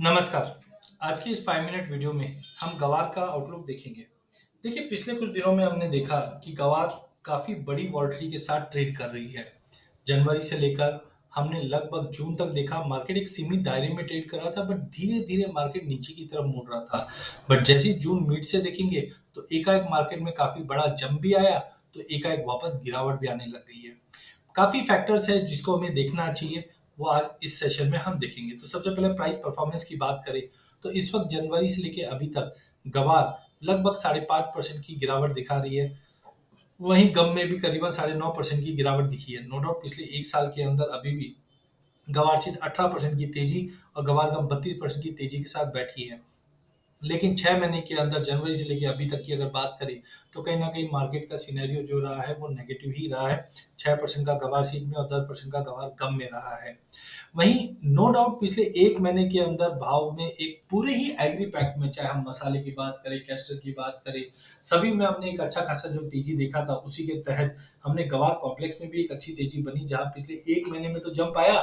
नमस्कार। आज की इस 5 मिनट वीडियो में हम गवार का आउटलुक देखेंगे। देखिए, पिछले कुछ दिनों में हमने देखा कि गवार काफ़ी बड़ी वॉलेटिलिटी के साथ ट्रेड कर रही है। जनवरी से लेकर हमने लगभग जून तक देखा मार्केट एक सीमित दायरे में ट्रेड कर रहा था, बट धीरे-धीरे मार्केट नीचे की तरफ मुड़ रहा था। बट जैसे ही जून मिड से देखेंगे तो एकाएक मार्केट में काफ़ी बड़ा जंप भी आया, तो एकाएक वापस गिरावट भी आने लग गई है। काफ़ी फैक्टर्स है जिसको हमें देखना चाहिए, वो आज इस सेशन में हम देखेंगे। तो सबसे पहले प्राइस परफॉर्मेंस की बात करें, तो इस वक़्त जनवरी से लेके अभी तक गवार लगभग 5.5% की गिरावट दिखा रही है। वहीं गम में भी करीबन 9.5% की गिरावट दिखी है। नो डाउट पिछले 1 साल के अंदर अभी भी गवार सीट 18% की तेज़ी और गवार गम 32% की तेज़ी के साथ बैठी है। लेकिन 6 महीने के अंदर जनवरी से लेके अभी तक की अगर बात करें, तो कहीं न कहीं मार्केट का सिनेरियो जो रहा है वो नेगेटिव ही रहा है। 6% का गँवार सीट में और 10% का गँवार गम में रहा है। वहीं नो डाउट पिछले 1 महीने के अंदर भाव में एक पूरे ही एग्री पैक में, चाहे हम मसाले की बात करें, कैस्टर की बात करें, सभी में हमने एक अच्छा खासा जो तेज़ी देखा था, उसी के तहत हमने गँवार कॉम्प्लेक्स में भी एक अच्छी तेज़ी बनी, जहाँ पिछले 1 महीने में तो जंप आया,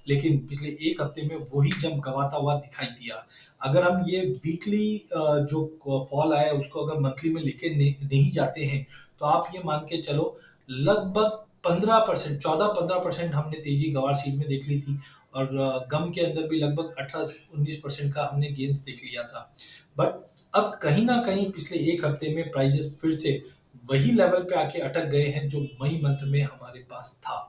लेकिन पिछले 1 हफ्ते में वही जंप गँवाता हुआ दिखाई दिया। अगर हम ये वीकली जो फॉल आया है उसको अगर मंथली में लेके नहीं जाते हैं, तो आप ये मान के चलो लगभग 15% 14-15% हमने तेज़ी गँवार सीट में देख ली थी और गम के अंदर भी लगभग 18-19% का हमने गेन्स देख लिया था। बट अब कहीं न कहीं पिछले 1 हफ्ते में प्राइसेज़ फिर से वही लेवल पे आके अटक गए हैं जो मई मंथ में हमारे पास था।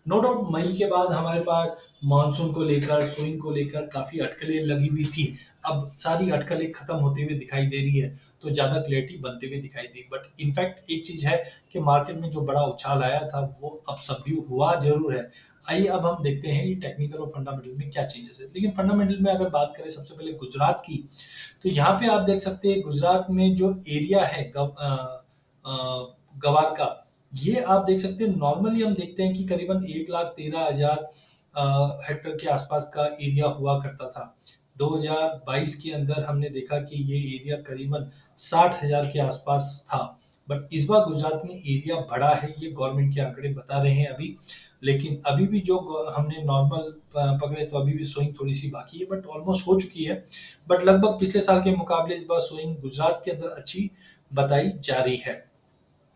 नो डाउट मई के बाद हमारे पास मानसून को लेकर, सोइंग को लेकर काफ़ी अटकलें लगी हुई थी। अब सारी अटकलें खत्म होते हुए दिखाई दे रही है, तो ज़्यादा क्लैरिटी बनते हुए दिखाई दी। बट इनफैक्ट एक चीज़ है कि मार्केट में जो बड़ा उछाल आया था, वो अब सबड्यू हुआ ज़रूर है। आइए अब हम देखते हैं कि टेक्निकल और फंडामेंटल में क्या चेंजेस है। लेकिन फंडामेंटल में अगर बात करें सबसे पहले गुजरात की, तो यहाँ पे आप देख सकते हैं गुजरात में जो एरिया है गवार का, ये आप देख सकते हैं नॉर्मली हम देखते हैं कि करीबन 1,13,000 हेक्टेयर के आसपास का एरिया हुआ करता था। 2022 के अंदर हमने देखा कि ये एरिया करीबन 60,000 के आसपास था। बट इस बार गुजरात में एरिया बढ़ा है, ये गवर्नमेंट के आंकड़े बता रहे हैं अभी। लेकिन अभी भी जो हमने नॉर्मल पकड़े तो अभी भी सोइंग थोड़ी सी बाकी है, बट ऑलमोस्ट हो चुकी है। बट लगभग पिछले साल के मुकाबले इस बार सोइंग गुजरात के अंदर अच्छी बताई जा रही है।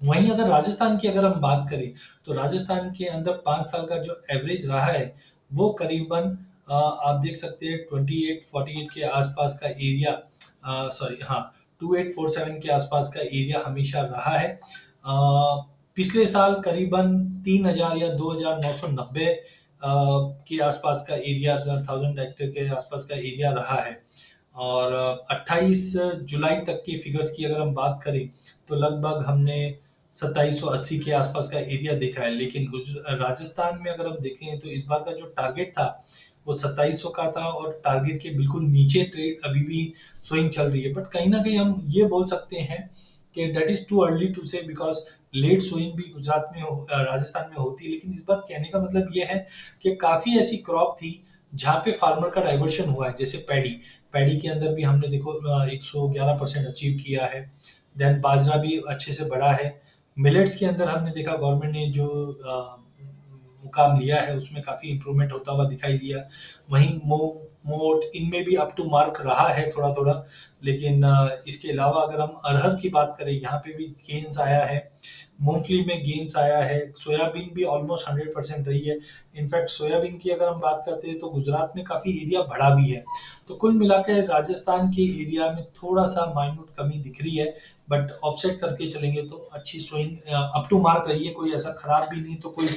वहीं अगर राजस्थान की अगर हम बात करें, तो राजस्थान के अंदर 5 साल का जो एवरेज रहा है, वो करीबन आप देख सकते हैं 28-48 के आसपास का एरिया, सॉरी हाँ, 2847 के आसपास का एरिया हमेशा रहा है। पिछले साल करीबन 3000 या 2990 के आसपास का एरिया, 1000 हेक्टेयर के आसपास का एरिया रहा है। और 28 जुलाई तक के फिगर्स की अगर हम बात करें, तो लगभग हमने 2780 के आसपास का एरिया देखा है। लेकिन राजस्थान में अगर हम देखें तो इस बार का जो टारगेट था वो 2700 का था और टारगेट के बिल्कुल नीचे ट्रेड अभी भी स्विंग चल रही है। बट कहीं ना कहीं हम ये बोल सकते हैं कि that is too early to say, because late sowing भी गुजरात में राजस्थान में होती है। लेकिन इस बार कहने का मतलब ये है कि काफी ऐसी क्रॉप थी जहाँ पे फार्मर का डाइवर्शन हुआ है, जैसे पैडी। पैडी के अंदर भी हमने देखो 111% अचीव किया है। देन बाजरा भी अच्छे से बढ़ा है। मिलेट्स के अंदर हमने देखा गवर्नमेंट ने जो मुकाम लिया है उसमें काफ़ी इम्प्रूवमेंट होता हुआ दिखाई दिया। वहीं मूंग, मोट इनमें भी अप टू मार्क रहा है थोड़ा-थोड़ा। लेकिन इसके अलावा अगर हम अरहर की बात करें, यहाँ पे भी गेन्स आया है। मूँगफली में गेन्स आया है। सोयाबीन भी ऑलमोस्ट 100% रही है। इनफैक्ट सोयाबीन की अगर हम बात करते हैं तो गुजरात में काफ़ी एरिया बढ़ा भी है। तो कुल मिलाकर राजस्थान के एरिया में थोड़ा-सा माइन्यूट कमी दिख रही है, बट ऑफसेट करके चलेंगे तो अच्छी स्विंग अप टू मार्क रही है, कोई ऐसा खराब भी नहीं तो कोई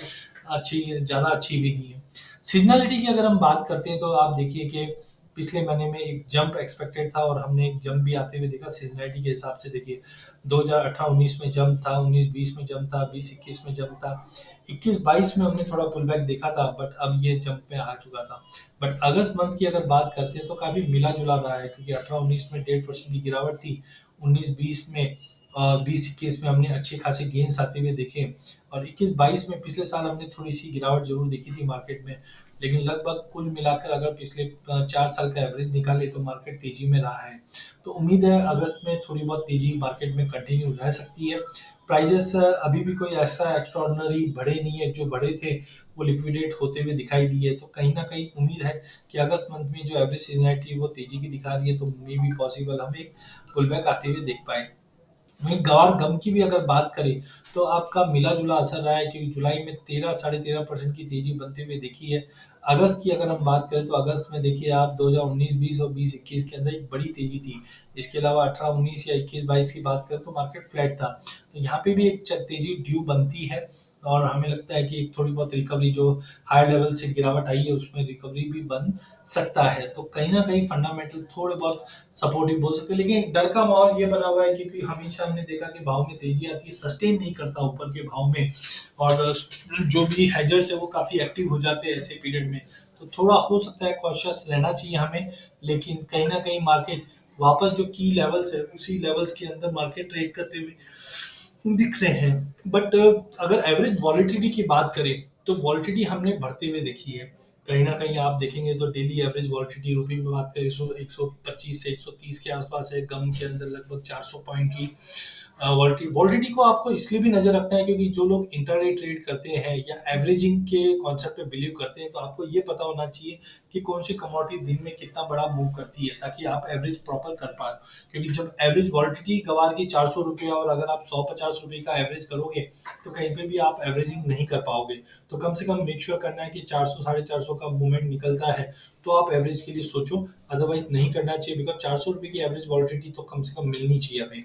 अच्छी ज़्यादा अच्छी भी नहीं है। सीज़नैलिटी की अगर हम बात करते हैं तो आप देखिए कि पिछले महीने में एक जंप एक्सपेक्टेड था और हमने एक जंप भी आते हुए देखा। सीज़नैलिटी के हिसाब से देखिए 2018-19 में जंप था, 19-20 में जंप था, 20-21 में जंप था, 21-22 में हमने थोड़ा पुल बैक देखा था, बट अब ये जंप में आ चुका था। बट अगस्त मंथ की अगर बात करते हैं तो काफ़ी मिला-जुला रहा है, क्योंकि 18-19 में 1.5% की गिरावट थी, 19-20 में और 20-21 में हमने अच्छे खासे गेन्स आते हुए देखे और 21-22 में पिछले साल हमने थोड़ी-सी गिरावट ज़रूर देखी थी मार्केट में। लेकिन लगभग कुल मिलाकर अगर पिछले 4 साल का एवरेज निकालें तो मार्केट तेज़ी में रहा है। तो उम्मीद है अगस्त में थोड़ी बहुत तेज़ी मार्केट में कंटिन्यू रह सकती है। प्राइसेज़ अभी भी कोई ऐसा एक्स्ट्राऑर्डिनरी बढ़े नहीं है, जो बढ़े थे वो लिक्विडेट होते हुए दिखाई दी है। तो कहीं न कहीं उम्मीद है कि अगस्त मंथ में जो एवरेज सीज़नैलिटी वो तेज़ी की दिखा रही है, तो मे बी पॉसिबल हम एक पुलबैक आते हुए देख पाएँ। वहीं गवार गम की भी अगर बात करें तो आपका मिला-जुला असर रहा है, क्योंकि जुलाई में 13 साढ़े 13% की तेज़ी बनते हुए देखी है। अगस्त की अगर हम बात करें तो अगस्त में देखिए आप 2019-20 और 20-21 के अंदर एक बड़ी तेज़ी थी। इसके अलावा 18-19 या 21-22 की बात करें तो मार्केट फ्लैट था। तो यहाँ पे भी एक तेज़ी ड्यू बनती है और हमें लगता है कि एक थोड़ी बहुत रिकवरी जो हायर लेवल से गिरावट आई है उसमें रिकवरी भी बन सकता है। तो कहीं न कहीं फंडामेंटल थोड़े बहुत सपोर्टिव बोल सकते हैं, लेकिन डर का माहौल ये बना हुआ है क्योंकि हमेशा हमने देखा कि भाव में तेजी आती है, सस्टेन नहीं करता ऊपर के भाव में, और जो भी हेजर्स है वो काफी एक्टिव हो जाते हैं ऐसे पीरियड में। तो थोड़ा हो सकता है कॉशियस रहना चाहिए हमें, लेकिन कहीं ना कहीं मार्केट वापस जो की लेवल्स है उसी लेवल्स के अंदर मार्केट ट्रेड करते हुए दिख रहे हैं। बट अगर एवरेज वॉलिटिलिटी की बात करें तो वॉलिटिलिटी हमने बढ़ते हुए देखी है। कहीं ना कहीं आप देखेंगे तो डेली एवरेज वॉलिटिलिटी रुपये में बात करें 125 से 130 के आसपास है, गम के अंदर लगभग 400 पॉइंट की वॉलिटिलिटी को आपको इसलिए भी नजर रखना है क्योंकि जो लोग इंटरडे ट्रेड करते हैं या एवरेजिंग के कॉन्सेप्ट पे बिलीव करते हैं, तो आपको ये पता होना चाहिए कि कौन सी कमोडिटी दिन में कितना बड़ा मूव करती है, ताकि आप एवरेज प्रॉपर कर पाए। क्योंकि जब एवरेज वॉलिटिलिटी गवार की 400 रुपये और अगर आप 150 रुपये का एवरेज करोगे तो कहीं पे भी आप एवरेजिंग नहीं कर पाओगे। तो कम से कम मेक श्योर करना है कि 400 साढ़े 400 का मूवमेंट निकलता है तो आप एवरेज के लिए सोचो, अदरवाइज नहीं करना चाहिए, बिकॉज 400 रुपये की एवरेज वॉलिटिलिटी तो कम से कम मिलनी चाहिए हमें।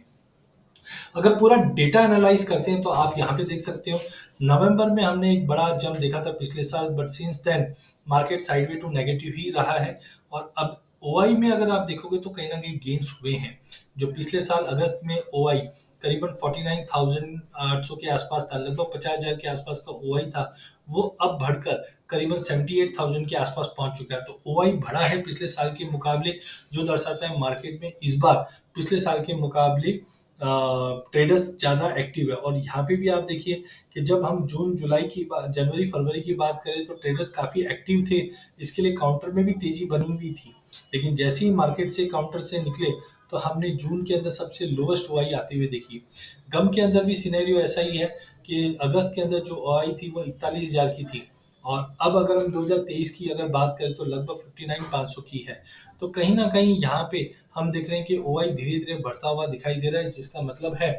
अगर पूरा डेटा एनालाइज करते हैं तो आप यहाँ पे देख सकते हो नवंबर में हमने एक बड़ा जंप देखा था पिछले साल, but since then market sideways to negative ही रहा है। और अब ओआई में अगर आप देखोगे तो कहीं ना कहीं गेन्स हुए हैं। जो पिछले साल अगस्त में ओआई करीबन 49,800 के आसपास था, लगभग 50,000 के आसपास का ओआई था, वो अब बढ़कर करीबन 78,000 के आसपास पहुंच चुका है। तो ओआई बढ़ा है पिछले साल के मुकाबले, जो दर्शाता है मार्केट में इस बार पिछले साल के मुकाबले ट्रेडर्स ज़्यादा एक्टिव है। और यहाँ पे भी आप देखिए कि जब हम जून जुलाई की बात, जनवरी फरवरी की बात करें तो ट्रेडर्स काफ़ी एक्टिव थे, इसके लिए काउंटर में भी तेज़ी बनी हुई थी। लेकिन जैसे ही मार्केट से काउंटर से निकले तो हमने जून के अंदर सबसे लोवेस्ट ओआई आते हुए देखी। गम के अंदर भी सिनेरियो ऐसा ही है कि अगस्त के अंदर जो ओआई थी वो 41,000 की थी, और अब अगर हम 2023 की अगर बात करें तो लगभग 59,500 की है। तो कहीं ना कहीं यहाँ पे हम देख रहे हैं कि ओआई धीरे धीरे बढ़ता हुआ दिखाई दे रहा है, जिसका मतलब है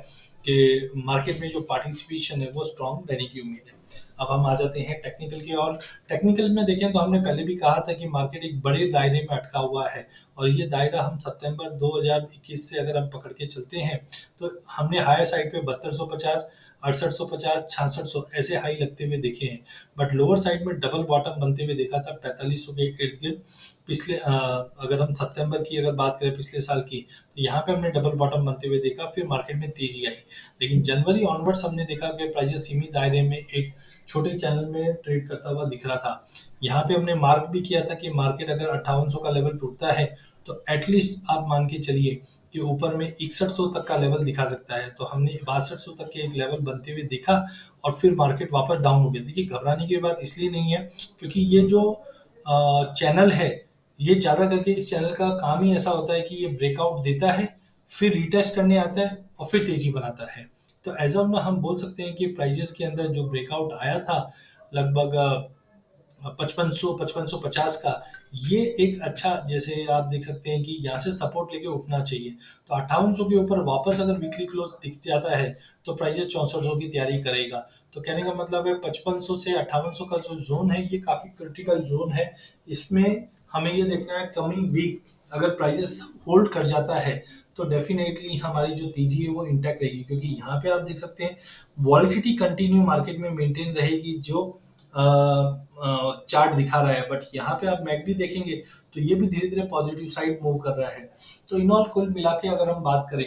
कि मार्केट में जो पार्टिसिपेशन है वो स्ट्रांग रहने की उम्मीद है। अब हम आ जाते हैं टेक्निकल की, और टेक्निकल में देखें तो हमने पहले भी कहा था कि मार्केट एक बड़े दायरे में अटका हुआ है, और ये दायरा हम सितंबर 2021 से अगर हम पकड़ के चलते हैं तो हमने हायर साइड पे 7250, 6850, 6600 ऐसे हाई लगते हुए देखे हैं। बट लोअर साइड में डबल बॉटम बनते हुए देखा था 4500 के इर्द गिर्द। पिछले अगर हम सितंबर की अगर बात करें पिछले साल की, तो यहाँ पे हमने डबल बॉटम बनते हुए देखा, फिर मार्केट में तेजी आई। लेकिन जनवरी ऑनवर्ड्स हमने देखा कि प्राइस सीमित दायरे में एक छोटे चैनल में ट्रेड करता हुआ दिख रहा था। यहाँ पे हमने मार्क भी किया था कि मार्केट अगर 5800 का लेवल टूटता है तो एटलीस्ट आप मान के चलिए कि ऊपर में 6100 तक का लेवल दिखा सकता है। तो हमने 6200 तक के एक लेवल बनते हुए देखा, और फिर मार्केट वापस डाउन हो गया। देखिए घबराने की बात इसलिए नहीं है क्योंकि ये जो चैनल है, ये ज़्यादा करके इस चैनल का काम ही ऐसा होता है कि ये ब्रेकआउट देता है, फिर रीटेस्ट करने आता है और फिर तेजी बनाता है। तो एज ऑफ नाउ हम बोल सकते हैं कि प्राइजेस के अंदर जो ब्रेकआउट आया था लगभग 5500 5550 का, ये एक अच्छा, जैसे आप देख सकते हैं कि यहाँ से सपोर्ट लेके उठना चाहिए। तो 5800 के ऊपर वापस अगर वीकली क्लोज दिख जाता है तो प्राइजेस 6400 की तैयारी करेगा। तो कहने का मतलब है 5500 से 5800 का जो जोन है ये काफी क्रिटिकल जोन है। इसमें हमें ये देखना है कमिंग वीक अगर प्राइजेस होल्ड कर जाता है तो डेफिनेटली हमारी जो तेजी है वो इंटैक्ट रहेगी, क्योंकि यहाँ पे आप देख सकते हैं वॉलिटिलिटी कंटिन्यू मार्केट में मेंटेन रहेगी, जो चार्ट दिखा रहा है। बट यहाँ पे आप मैकडी देखेंगे तो ये भी धीरे धीरे पॉजिटिव साइड मूव कर रहा है। तो इन ऑल कुल मिला के अगर हम बात करें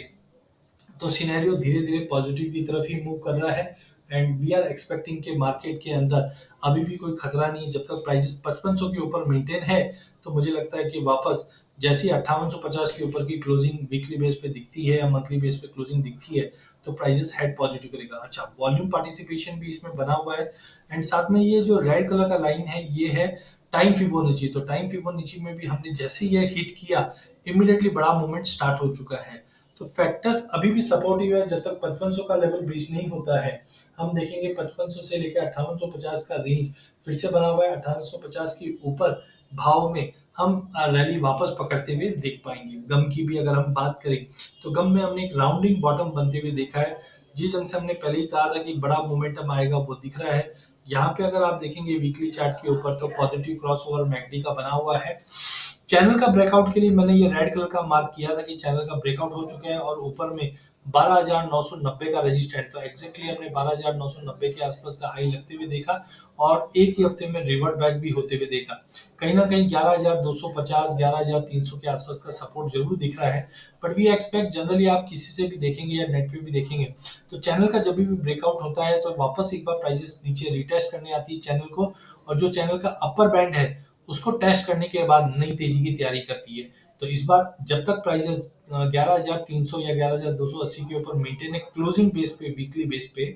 तो सिनेरियो धीरे धीरे पॉजिटिव की तरफ ही मूव कर रहा है, एंड वी आर एक्सपेक्टिंग के मार्केट के अंदर अभी भी कोई खतरा नहीं है। जब तक प्राइस 5500 के ऊपर मेंटेन है तो मुझे लगता है कि वापस जैसी 5850 के ऊपर की क्लोजिंग वीकली बेस पे दिखती है या मंथली बेस पे क्लोजिंग दिखती है तो प्राइजेस हेड पॉजिटिव करेगा। अच्छा, वॉल्यूम पार्टिसिपेशन भी इसमें बना हुआ है, एंड साथ में ये जो रेड कलर का लाइन है ये है टाइम फिबोनाची। तो टाइम फिबोनाची में भी हमने जैसे ये हिट किया इमीडिएटली बड़ा मूवमेंट स्टार्ट हो चुका है। तो फैक्टर्स अभी भी सपोर्टिव है जब तक 5500 का लेवल ब्रीच नहीं होता है। हम देखेंगे 5500 से लेकर 5850 का रेंज फिर से बना हुआ है। 5850 के ऊपर भाव में हम रैली वापस पकड़ते हुए देख पाएंगे। गम की भी अगर हम बात करें तो गम में हमने एक राउंडिंग बॉटम बनते हुए देखा है। जिस जंग से हमने पहले ही कहा था कि बड़ा मोमेंटम आएगा वो दिख रहा है। यहाँ पे अगर आप देखेंगे वीकली चार्ट के ऊपर तो पॉजिटिव क्रॉसओवर मैकडी का बना हुआ है। चैनल का ब्रेकआउट के लिए मैंने ये रेड कलर का मार्क किया था कि चैनल का ब्रेकआउट हो चुका है और ऊपर में 12,990 का रेजिस्टेंट, तो एग्जैक्टली हमने 12,990 के आसपास का हाई लगते हुए देखा और एक ही हफ्ते में रिवर्ट बैक भी होते हुए देखा। कहीं ना कहीं 11,250 11,300 के आसपास का सपोर्ट जरूर दिख रहा है। बट वी एक्सपेक्ट जनरली आप किसी से भी देखेंगे या नेट पे भी देखेंगे तो चैनल का जब भी ब्रेकआउट होता है तो वापस एक बार प्राइजेस नीचे रिटेस्ट करने आती है चैनल को, और जो चैनल का अपर बैंड है उसको टेस्ट करने के बाद नई तेजी की तैयारी करती है। तो इस बार जब तक प्राइजेस 11,300 या 11,280 के ऊपर मेंटेन है क्लोजिंग बेस पे, वीकली बेस पे,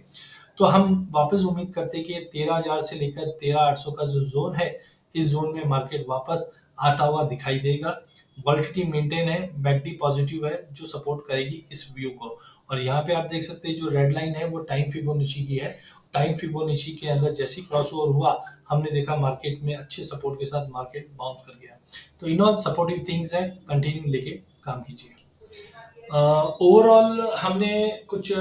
तो हम वापस उम्मीद करते हैं कि 13,000 से लेकर 13,800 का जो जोन है इस जोन में मार्केट वापस आता हुआ दिखाई देगा। वॉलिटिलिटी मेंटेन है, बैकडी पॉजिटिव है जो सपोर्ट करेगी इस व्यू को। और यहाँ पे आप देख सकते हैं जो रेड लाइन है वो टाइम फिबोनाची की है। टाइम फिबोनाची के अंदर जैसी क्रॉसओवर हुआ हमने देखा मार्केट में अच्छे सपोर्ट के साथ मार्केट बाउंस कर गया। तो इन ऑल सपोर्टिव थिंग्स है, कंटिन्यू लेके काम कीजिए। ओवरऑल हमने कुछ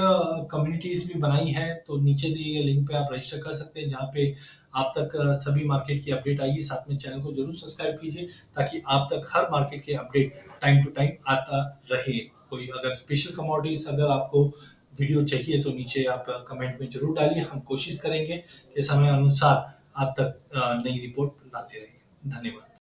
कम्युनिटीज भी बनाई है तो नीचे दिए गए लिंक पे आप रजिस्टर कर सकते हैं जहाँ पे आप तक सभी मार्केट की अपडेट आएगी। साथ में चैनल को जरूर सब्सक्राइब कीजिए ताकि आप तक हर मार्केट के अपडेट टाइम टू टाइम आता रहे। कोई अगर स्पेशल कमोडिटीज अगर आपको वीडियो चाहिए तो नीचे आप कमेंट में जरूर डालिए, हम कोशिश करेंगे कि समय अनुसार आप तक नई रिपोर्ट लाते रहिए। धन्यवाद।